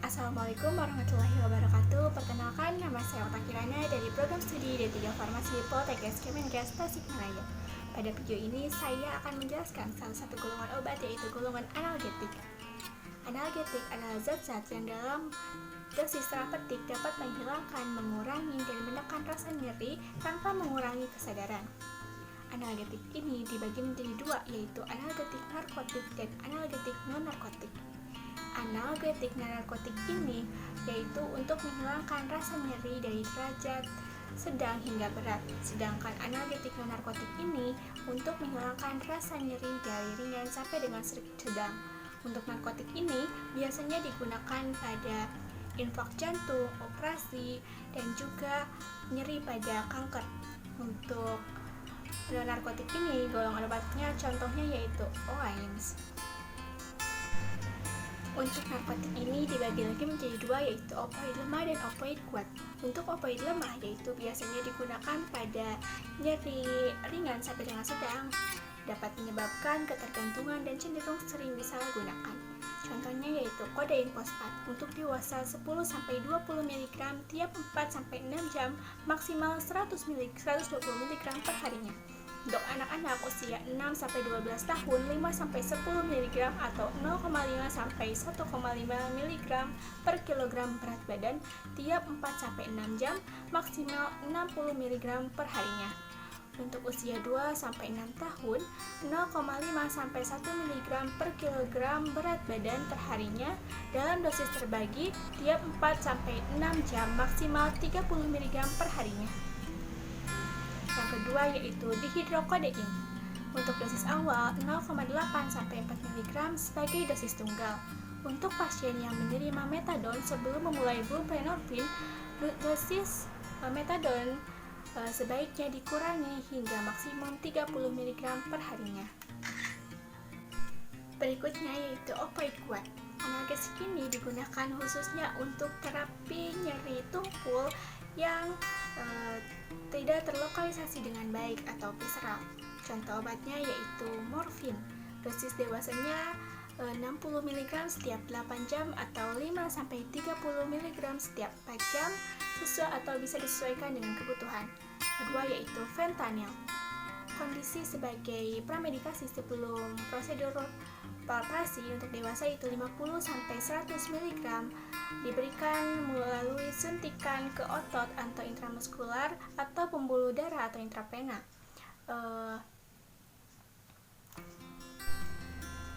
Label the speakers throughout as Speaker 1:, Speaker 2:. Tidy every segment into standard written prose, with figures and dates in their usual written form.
Speaker 1: Assalamualaikum warahmatullahi wabarakatuh. Perkenalkan, nama saya Ota Kirana dari program studi D3 Farmasi Poltekkes Kemenkes Tasikmalaya. Pada video ini saya akan menjelaskan salah satu golongan obat, yaitu golongan analgetik. Analgetik adalah zat-zat yang dalam dosis terapeutik dapat menghilangkan, mengurangi, dan menekan rasa nyeri tanpa mengurangi kesadaran. Analgetik ini dibagi menjadi dua, yaitu analgetik narkotik dan analgetik non-narkotik. Analgetik non-narkotik ini yaitu untuk menghilangkan rasa nyeri dari derajat sedang hingga berat, sedangkan analgetik non-narkotik ini untuk menghilangkan rasa nyeri dari ringan sampai dengan sedang. Untuk narkotik ini biasanya digunakan pada infak jantung, operasi, dan juga nyeri pada kanker. Untuk non-narkotik ini golongan obatnya contohnya yaitu OAINS. Untuk narkotik ini dibagi lagi menjadi dua, yaitu opioid lemah dan opioid kuat. Untuk opioid lemah yaitu biasanya digunakan pada nyeri ringan sampai dengan sedang, dapat menyebabkan ketergantungan dan cenderung sering disalahgunakan. Contohnya yaitu kodein fosfat untuk dewasa 10-20 mg tiap 4-6 jam, maksimal 120 mg per harinya. Untuk anak-anak usia 6-12 tahun 5-10 mg atau 0,5-1,5 mg per kilogram berat badan tiap 4-6 jam, maksimal 60 mg per harinya. Untuk usia 2-6 tahun 0,5-1 mg per kilogram berat badan per harinya dalam dosis terbagi tiap 4-6 jam, maksimal 30 mg per harinya. Yang kedua yaitu dihidrokodein untuk dosis awal 0,8-4 mg sebagai dosis tunggal. Untuk pasien yang menerima metadon sebelum memulai buprenorfin, dosis metadon sebaiknya dikurangi hingga maksimum 30 mg per harinya. Berikutnya yaitu opioid kuat. Analgesik ini digunakan khususnya untuk terapi nyeri tumpul yang tidak terlokalisasi dengan baik atau visceral. Contoh obatnya yaitu morfin. Dosis dewasanya 60 mg setiap 8 jam atau 5-30 mg setiap 4 jam, sesuai atau bisa disesuaikan dengan kebutuhan. Kedua yaitu fentanyl. Kondisi sebagai pramedikasi sebelum prosedur palpasi untuk dewasa itu 50-100 mg diberikan melalui suntikan ke otot atau intramuskular atau pembuluh darah atau intravena 30-60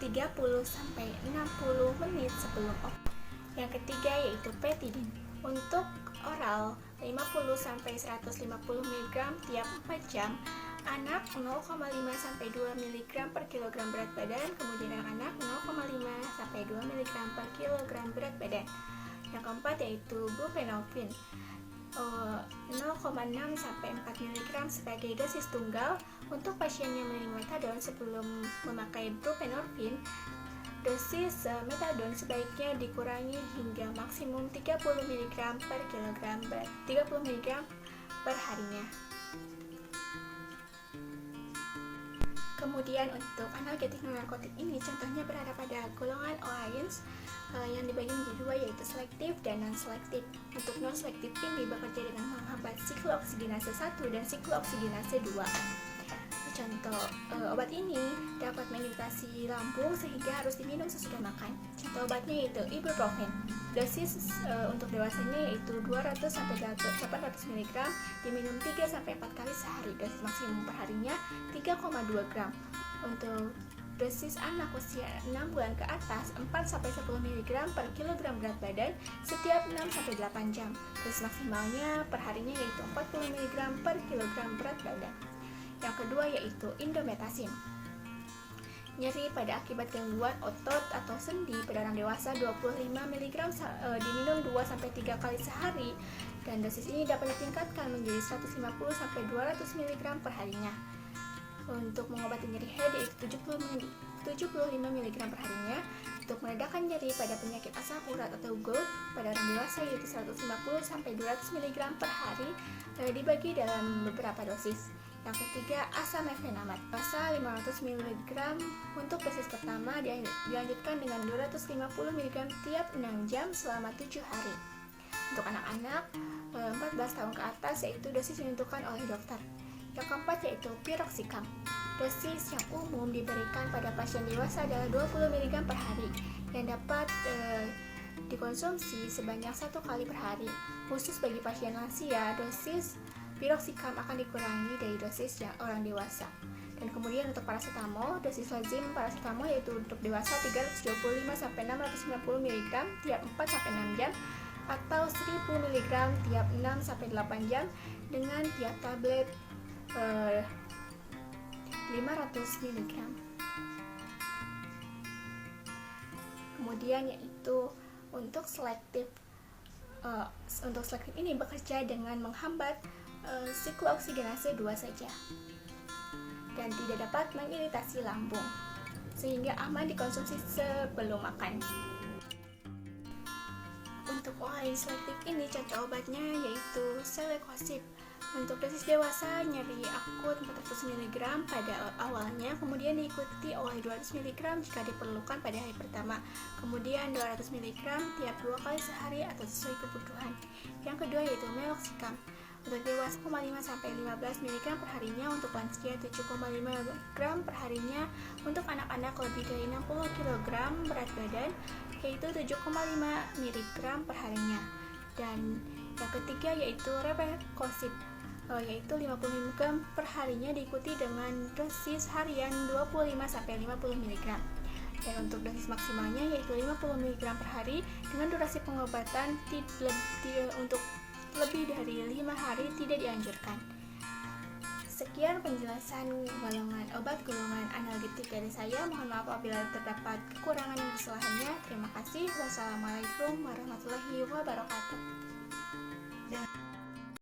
Speaker 1: menit sebelum operasi. Yang ketiga yaitu petidin untuk oral 50-150 mg tiap 4 jam, anak 0,5-2 mg per kilogram berat badan, kemudian anak 0,5-2 mg per kilogram berat badan. Yang keempat yaitu buprenorfin 0,6-4 mg sebagai dosis tunggal. Untuk pasien yang menerima metadon sebelum memakai buprenorfin, dosis metadon sebaiknya dikurangi hingga maksimum 30 mg per kilogram berat, 30 mg per harinya. Kemudian untuk analgetik non-narkotik ini contohnya berada pada golongan OAINS yang dibagi menjadi dua, yaitu selektif dan non-selektif. Untuk non-selektif ini bekerja dengan menghambat siklooksinase 1 dan siklooksinase 2. Contoh obat ini dapat mengiritasi lambung sehingga harus diminum sesudah makan. Contoh obatnya yaitu ibuprofen. Dosis untuk dewasanya yaitu 200-800 mg diminum 3-4 kali sehari. Dosis maksimum perharinya 3,2 gram. Untuk dosis anak usia 6 bulan ke atas 4-10 mg per kilogram berat badan setiap 6-8 jam. Dosis maksimalnya perharinya yaitu 40 mg per kilogram berat badan. Yang kedua yaitu indometasin. Nyeri pada akibat gangguan otot atau sendi pada orang dewasa 25 mg diminum 2-3 kali sehari, dan dosis ini dapat ditingkatkan menjadi 150-200 mg per harinya. Untuk mengobati nyeri head yaitu 75 mg per harinya. Untuk meredakan nyeri pada penyakit asam urat atau GERD pada orang dewasa yaitu 150-200 mg per hari, dibagi dalam beberapa dosis. Yang ketiga, asam mefenamat, dosa 500 mg untuk dosis pertama, dilanjutkan dengan 250 mg tiap 6 jam selama 7 hari. Untuk anak-anak 14 tahun ke atas, yaitu dosis yang ditentukan oleh dokter. Yang keempat yaitu piroxicam. Dosis yang umum diberikan pada pasien dewasa adalah 20 mg per hari yang dapat dikonsumsi sebanyak 1 kali per hari. Khusus bagi pasien lansia, dosis piroxicam akan dikurangi dari dosis yang orang dewasa. Dan kemudian untuk paracetamol, dosis lazim paracetamol yaitu untuk dewasa 325 sampai 690 mg tiap 4 sampai 6 jam atau 1000 mg tiap 6 sampai 8 jam dengan tiap tablet 500 mg. Kemudian yaitu untuk selektif ini bekerja dengan menghambat siklooksinase 2 saja dan tidak dapat mengiritasi lambung sehingga aman dikonsumsi sebelum makan. Untuk OAI selektif ini contoh obatnya yaitu selekosip. Untuk dosis dewasa, nyeri akut 400 mg pada awalnya, kemudian diikuti oleh 200 mg jika diperlukan pada hari pertama, kemudian 200 mg tiap 2 kali sehari atau sesuai kebutuhan. Yang kedua yaitu meloxicam. Untuk dewasa 0,5 sampai 15 mg per harinya, untuk lansia 7,5 mg per harinya, untuk anak-anak lebih dari 60 kg berat badan yaitu 7,5 mg per harinya. Dan yang ketiga yaitu repekosip, yaitu 50 mg per harinya diikuti dengan dosis harian 25 sampai 50 mg. Dan untuk dosis maksimalnya yaitu 50 mg per hari dengan durasi pengobatan untuk lebih dari 5 hari tidak dianjurkan. Sekian penjelasan obat golongan analgetik dari saya. Mohon maaf apabila terdapat kekurangan dan kesalahannya. Terima kasih. Wassalamualaikum warahmatullahi wabarakatuh.